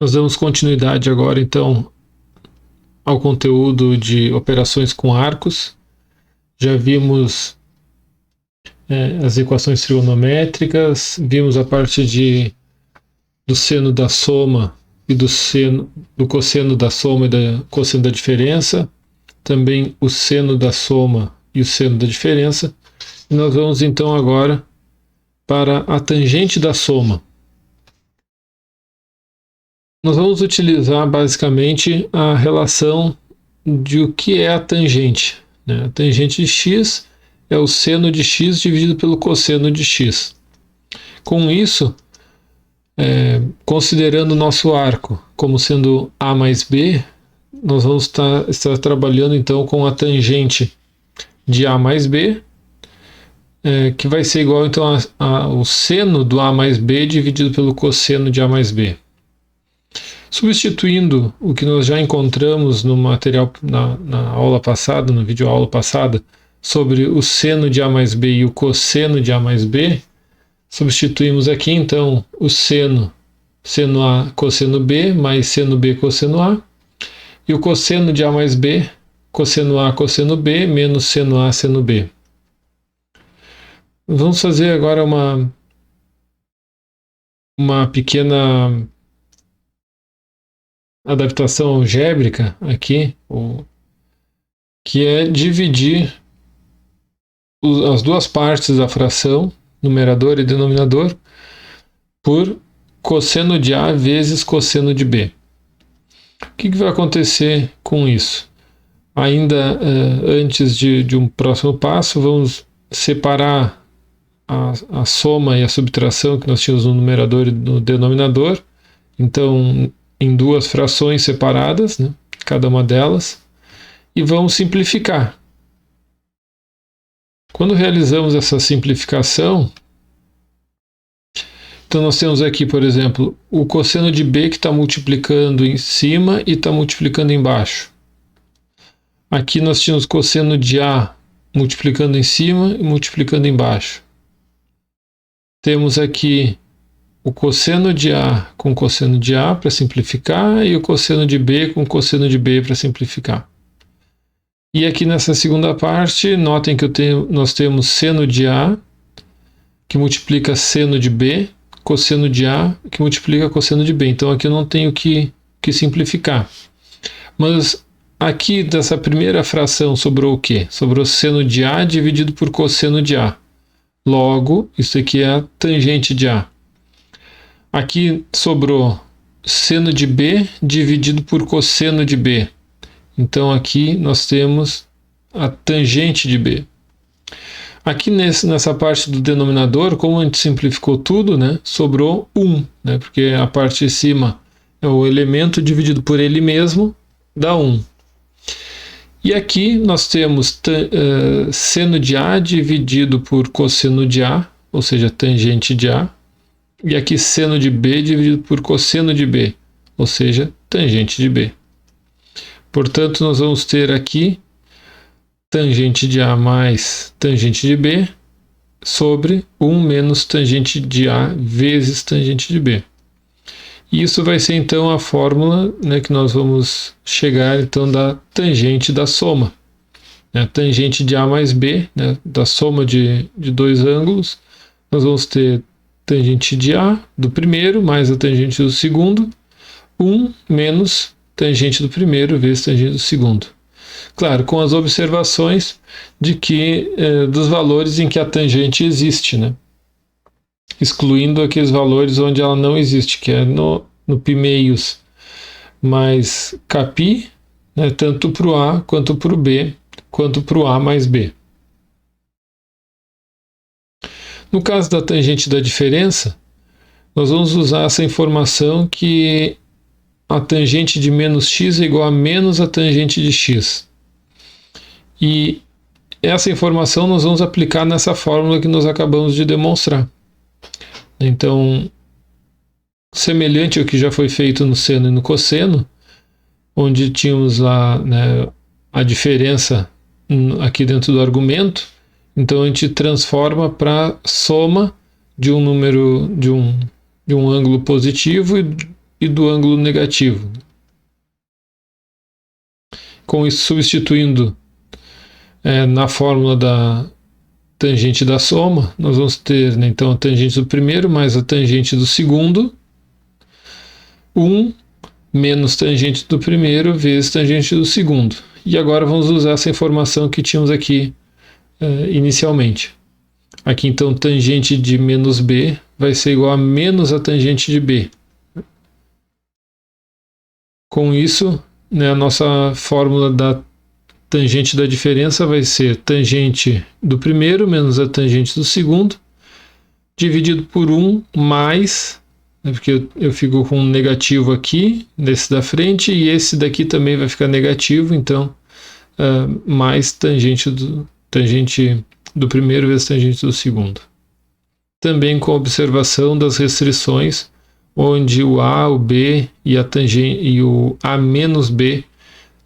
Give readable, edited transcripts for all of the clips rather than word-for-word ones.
Nós damos continuidade agora, então, ao conteúdo de operações com arcos. Já vimos as equações trigonométricas, vimos a parte do seno da soma e do cosseno da soma e da cosseno da diferença, também o seno da soma e o seno da diferença. E nós vamos então agora para a tangente da soma. Nós vamos utilizar basicamente a relação de o que é a tangente. A tangente de x é o seno de x dividido pelo cosseno de x. Com isso, considerando o nosso arco como sendo a mais b, nós vamos estar trabalhando então com a tangente de a mais b, que vai ser igual então ao seno do a mais b dividido pelo cosseno de a mais b. Substituindo o que nós já encontramos no material na aula passada, no vídeo aula passada, sobre o seno de a mais b e o cosseno de a mais b, substituímos aqui então o seno a cosseno b mais seno b cosseno a, e o cosseno de a mais b, cosseno a cosseno b menos seno a seno b. Vamos fazer agora uma pequena adaptação algébrica aqui, que é dividir as duas partes da fração, numerador e denominador, por cosseno de A vezes cosseno de B. O que vai acontecer com isso? Ainda antes de um próximo passo, vamos separar a soma e a subtração que nós tínhamos no numerador e no denominador. Então, em duas frações separadas, cada uma delas, e vamos simplificar. Quando realizamos essa simplificação, então nós temos aqui, por exemplo, o cosseno de B que está multiplicando em cima e está multiplicando embaixo. Aqui nós tínhamos cosseno de A multiplicando em cima e multiplicando embaixo. Temos aqui o cosseno de A com cosseno de A para simplificar e o cosseno de B com cosseno de B para simplificar. E aqui nessa segunda parte, notem que nós temos seno de A que multiplica seno de B, cosseno de A que multiplica cosseno de B. Então aqui eu não tenho que simplificar. Mas aqui dessa primeira fração sobrou o quê? Sobrou seno de A dividido por cosseno de A. Logo, isso aqui é a tangente de A. Aqui sobrou seno de B dividido por cosseno de B. Então aqui nós temos a tangente de B. Aqui nessa parte do denominador, como a gente simplificou tudo, sobrou 1, porque a parte de cima é o elemento dividido por ele mesmo, dá 1. E aqui nós temos seno de A dividido por cosseno de A, ou seja, tangente de A. E aqui seno de B dividido por cosseno de B, ou seja, tangente de B. Portanto, nós vamos ter aqui tangente de A mais tangente de B sobre 1 menos tangente de A vezes tangente de B. E isso vai ser então a fórmula que nós vamos chegar então da tangente da soma. A tangente de A mais B, da soma de dois ângulos, nós vamos ter tangente de A do primeiro mais a tangente do segundo, 1 menos tangente do primeiro vezes tangente do segundo. Claro, com as observações de que dos valores em que a tangente existe, excluindo aqueles valores onde ela não existe, que é no π mais κπ, tanto para o A quanto para o B, quanto para o A mais B. No caso da tangente da diferença, nós vamos usar essa informação que a tangente de menos x é igual a menos a tangente de x. E essa informação nós vamos aplicar nessa fórmula que nós acabamos de demonstrar. Então, semelhante ao que já foi feito no seno e no cosseno, onde tínhamos lá a diferença aqui dentro do argumento, então a gente transforma para soma de um número de um ângulo positivo e do ângulo negativo. Com isso, substituindo na fórmula da tangente da soma, nós vamos ter, né, então a tangente do primeiro mais a tangente do segundo, 1 menos tangente do primeiro vezes tangente do segundo. E agora vamos usar essa informação que tínhamos aqui inicialmente. Aqui então tangente de menos b vai ser igual a menos a tangente de b. Com isso, né, a nossa fórmula da tangente da diferença vai ser tangente do primeiro menos a tangente do segundo, dividido por 1 mais, né, porque eu fico com um negativo aqui, desse da frente, e esse daqui também vai ficar negativo, então mais tangente do primeiro vezes tangente do segundo. Também com observação das restrições, onde o A, o B e o A menos B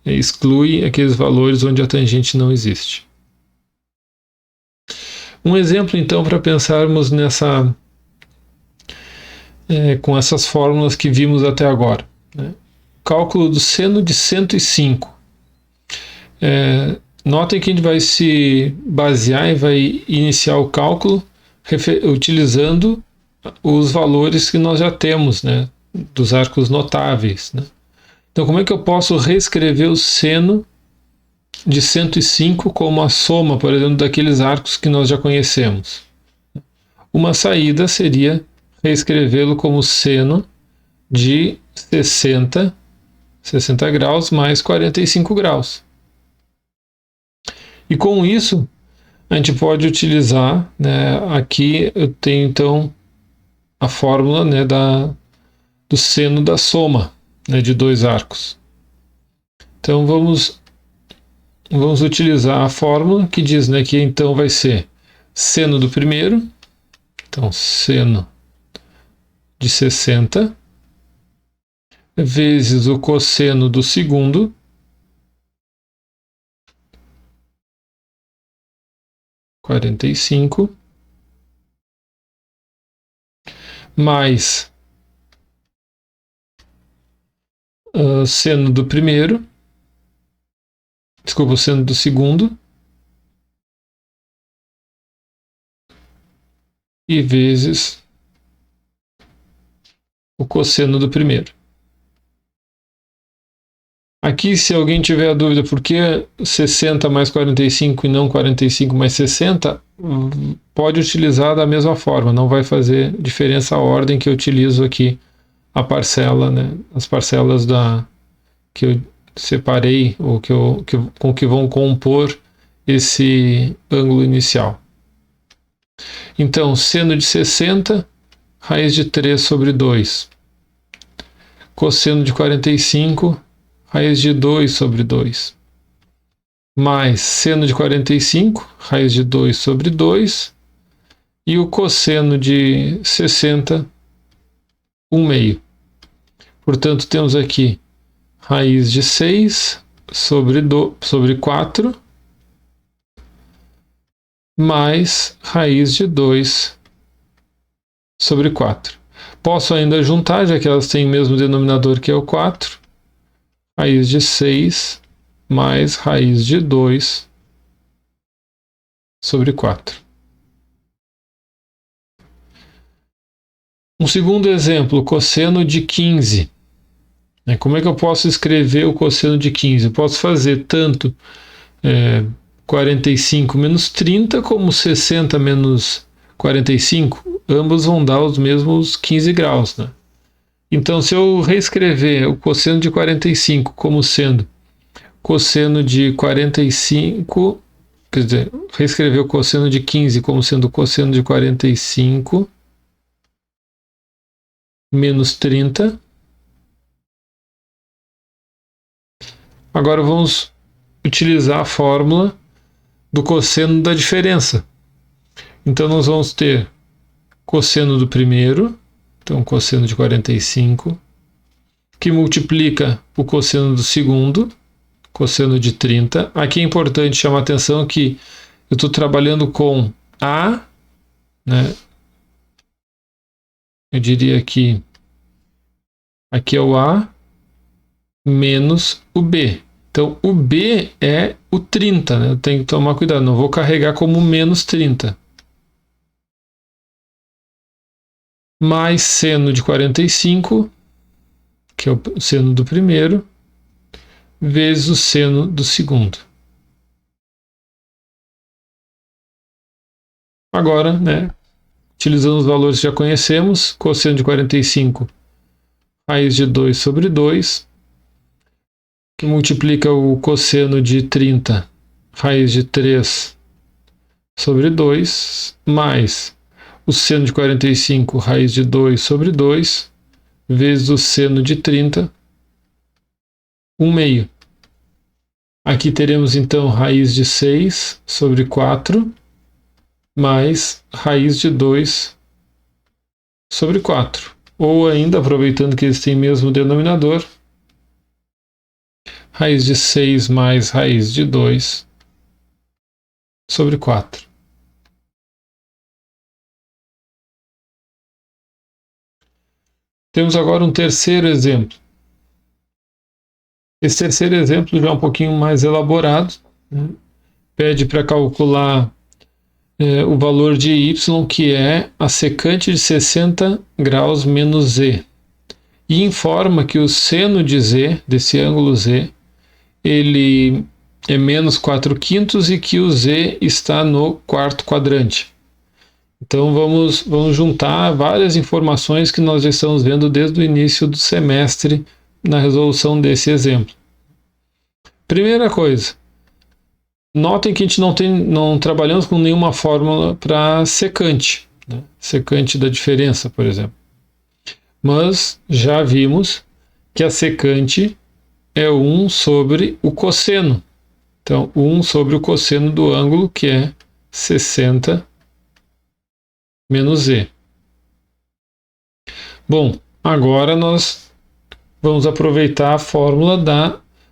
exclui aqueles valores onde a tangente não existe. Um exemplo, então, para pensarmos com essas fórmulas que vimos até agora. Né? Cálculo do seno de 105. Notem que a gente vai se basear e vai iniciar o cálculo utilizando os valores que nós já temos, né, dos arcos notáveis. Né? Então, como é que eu posso reescrever o seno de 105 como a soma, por exemplo, daqueles arcos que nós já conhecemos? Uma saída seria reescrevê-lo como seno de 60 graus mais 45 graus. E com isso, a gente pode utilizar, né, aqui eu tenho então a fórmula, né, do seno da soma, né, de dois arcos. Então vamos utilizar a fórmula que diz, né, que então vai ser seno do primeiro, então seno de 60 vezes o cosseno do segundo (45) mais seno do primeiro, desculpa, o seno do segundo, e vezes o cosseno do primeiro. Aqui, se alguém tiver a dúvida por que 60 mais 45 e não 45 mais 60, pode utilizar da mesma forma, não vai fazer diferença a ordem que eu utilizo aqui, a parcela, né, as parcelas que eu separei, ou com que vão compor esse ângulo inicial. Então, seno de 60, raiz de 3 sobre 2. Cosseno de 45, raiz de 2 sobre 2. Mais seno de 45, raiz de 2 sobre 2. E o cosseno de 60, 1/2. Portanto, temos aqui raiz de 6 sobre 4, mais raiz de 2 sobre 4. Posso ainda juntar, já que elas têm o mesmo denominador, que é o 4, raiz de 6 mais raiz de 2 sobre 4. Um segundo exemplo, cosseno de 15. Como é que eu posso escrever o cosseno de 15? Eu posso fazer tanto 45 menos 30 como 60 menos 45. Ambos vão dar os mesmos 15 graus. Né? Então, se eu reescrever o cosseno de 45 como sendo cosseno de 45, quer dizer, reescrever o cosseno de 15 como sendo cosseno de 45 menos 30. Agora vamos utilizar a fórmula do cosseno da diferença. Então nós vamos ter cosseno do primeiro, então cosseno de 45, que multiplica o cosseno do segundo, cosseno de 30. Aqui é importante chamar a atenção que eu estou trabalhando com A, né? Eu diria que Aqui é o A menos o B. Então, o B é o 30, né? Eu tenho que tomar cuidado, não vou carregar como menos 30. Mais seno de 45, que é o seno do primeiro, vezes o seno do segundo. Agora, né, utilizando os valores que já conhecemos, cosseno de 45, raiz de 2 sobre 2, que multiplica o cosseno de 30, raiz de 3 sobre 2, mais o seno de 45, raiz de 2 sobre 2, vezes o seno de 30, 1 meio. Aqui teremos então raiz de 6 sobre 4, mais raiz de 2 sobre 4. Ou ainda, aproveitando que eles têm o mesmo denominador, raiz de 6 mais raiz de 2 sobre 4. Temos agora um terceiro exemplo. Esse terceiro exemplo já é um pouquinho mais elaborado, né? Pede para calcular o valor de y, que é a secante de 60 graus menos z. E informa que o seno de z, desse ângulo z, ele é menos 4/5 e que o z está no quarto quadrante. Então vamos juntar várias informações que nós já estamos vendo desde o início do semestre na resolução desse exemplo. Primeira coisa, notem que a gente não trabalhamos com nenhuma fórmula para secante, né? Secante da diferença, por exemplo. Mas já vimos que a secante é 1 sobre o cosseno. Então, 1 sobre o cosseno do ângulo, que é 60 menos z. Bom, agora nós vamos aproveitar a fórmula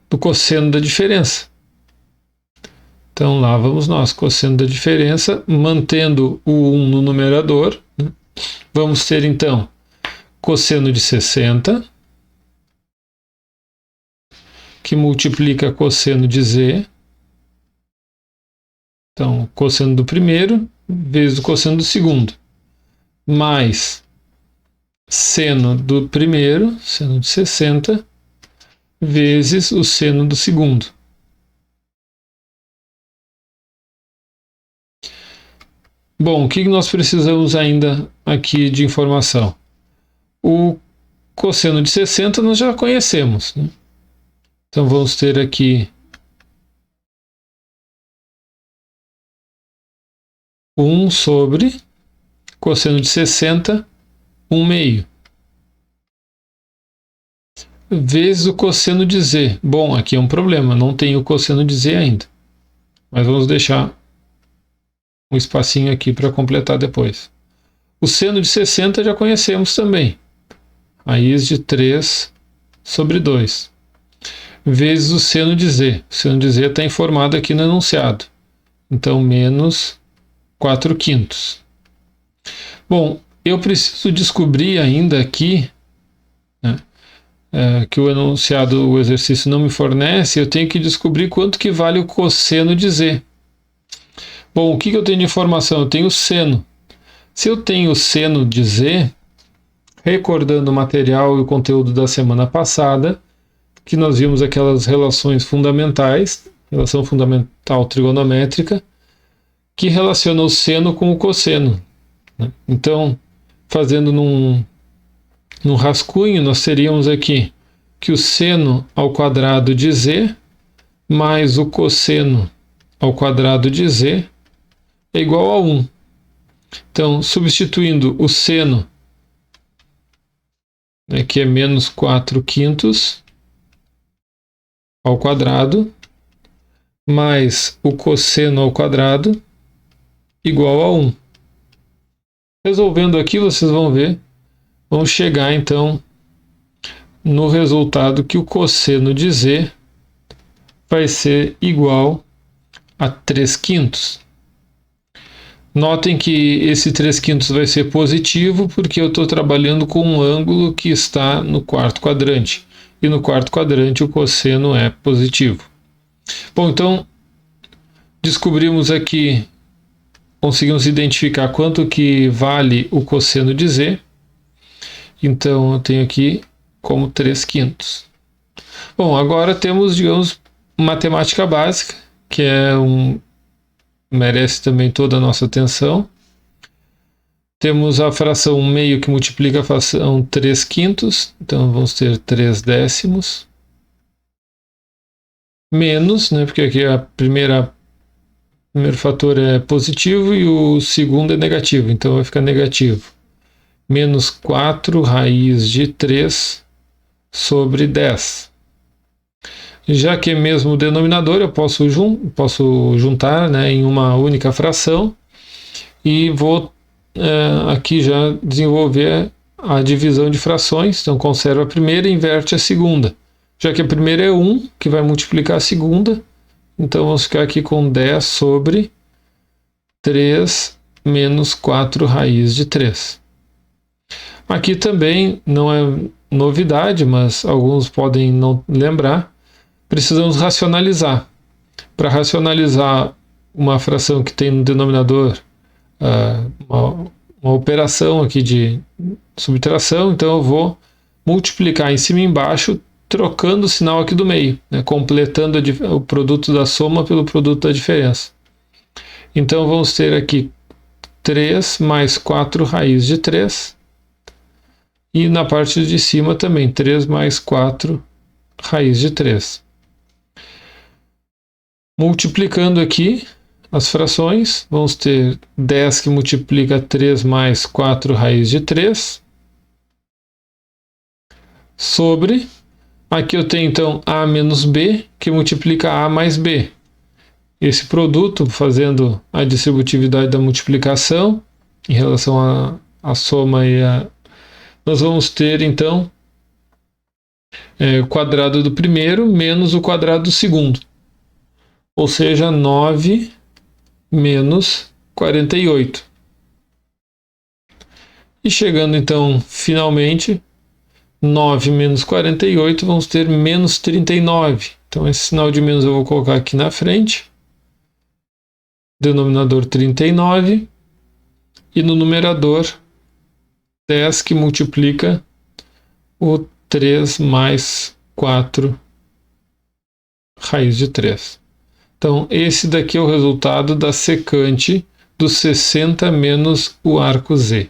do cosseno da diferença. Então, lá vamos nós, cosseno da diferença, mantendo o 1 no numerador, né? Vamos ter, então, cosseno de 60, que multiplica cosseno de z. Então, cosseno do primeiro vezes o cosseno do segundo, mais seno do primeiro, seno de 60, vezes o seno do segundo. Bom, o que nós precisamos ainda aqui de informação? O cosseno de 60 nós já conhecemos, né? Então vamos ter aqui 1 sobre cosseno de 60, 1 meio, vezes o cosseno de z. Bom, aqui é um problema, não tem o cosseno de z ainda, mas vamos deixar um espacinho aqui para completar depois. O seno de 60 já conhecemos também, raiz de 3 sobre 2, vezes o seno de z. O seno de z está informado aqui no enunciado, então menos 4/5. Bom, eu preciso descobrir ainda aqui, né, que o enunciado, o exercício não me fornece, eu tenho que descobrir quanto que vale o cosseno de z. Bom, o que eu tenho de informação? Eu tenho o seno. Se eu tenho o seno de z, recordando o material e o conteúdo da semana passada, que nós vimos aquelas relações fundamentais, relação fundamental trigonométrica, que relaciona o seno com o cosseno, né? Então, fazendo num rascunho, nós teríamos aqui que o seno ao quadrado de z mais o cosseno ao quadrado de z é igual a 1. Então, substituindo o seno, né, que é menos 4/5 ao quadrado, mais o cosseno ao quadrado, igual a 1. Resolvendo aqui, vocês vão ver, vamos chegar então no resultado que o cosseno de z vai ser igual a 3/5. Notem que esse 3/5 vai ser positivo porque eu estou trabalhando com um ângulo que está no quarto quadrante. E no quarto quadrante o cosseno é positivo. Bom, então descobrimos aqui, conseguimos identificar quanto que vale o cosseno de z. Então eu tenho aqui como 3/5. Bom, agora temos, digamos, matemática básica, que merece também toda a nossa atenção. Temos a fração 1/2 que multiplica a fração 3/5, então vamos ter 3/10, menos, né, porque aqui o primeiro fator é positivo e o segundo é negativo, então vai ficar negativo. Menos 4 raiz de 3 sobre 10. Já que é mesmo o denominador, eu posso juntar, né, em uma única fração e vou aqui já desenvolver a divisão de frações. Então conserva a primeira e inverte a segunda. Já que a primeira é 1, que vai multiplicar a segunda, então vamos ficar aqui com 10 sobre 3 menos 4 raiz de 3. Aqui também não é novidade, mas alguns podem não lembrar. Precisamos racionalizar. Para racionalizar uma fração que tem no denominador uma operação aqui de subtração, então eu vou multiplicar em cima e embaixo, trocando o sinal aqui do meio, né, completando o produto da soma pelo produto da diferença. Então vamos ter aqui 3 mais 4 raiz de 3, e na parte de cima também 3 mais 4 raiz de 3. Multiplicando aqui as frações, vamos ter 10 que multiplica 3 mais 4 raiz de 3, sobre, aqui eu tenho então A menos B, que multiplica A mais B. Esse produto, fazendo a distributividade da multiplicação, em relação à soma nós vamos ter então o quadrado do primeiro menos o quadrado do segundo. Ou seja, 9 menos 48. E chegando então, finalmente, 9 menos 48, vamos ter menos 39. Então esse sinal de menos eu vou colocar aqui na frente. Denominador 39. E no numerador, 10 que multiplica o 3 mais 4 raiz de 3. Então, esse daqui é o resultado da secante do 60 menos o arco Z.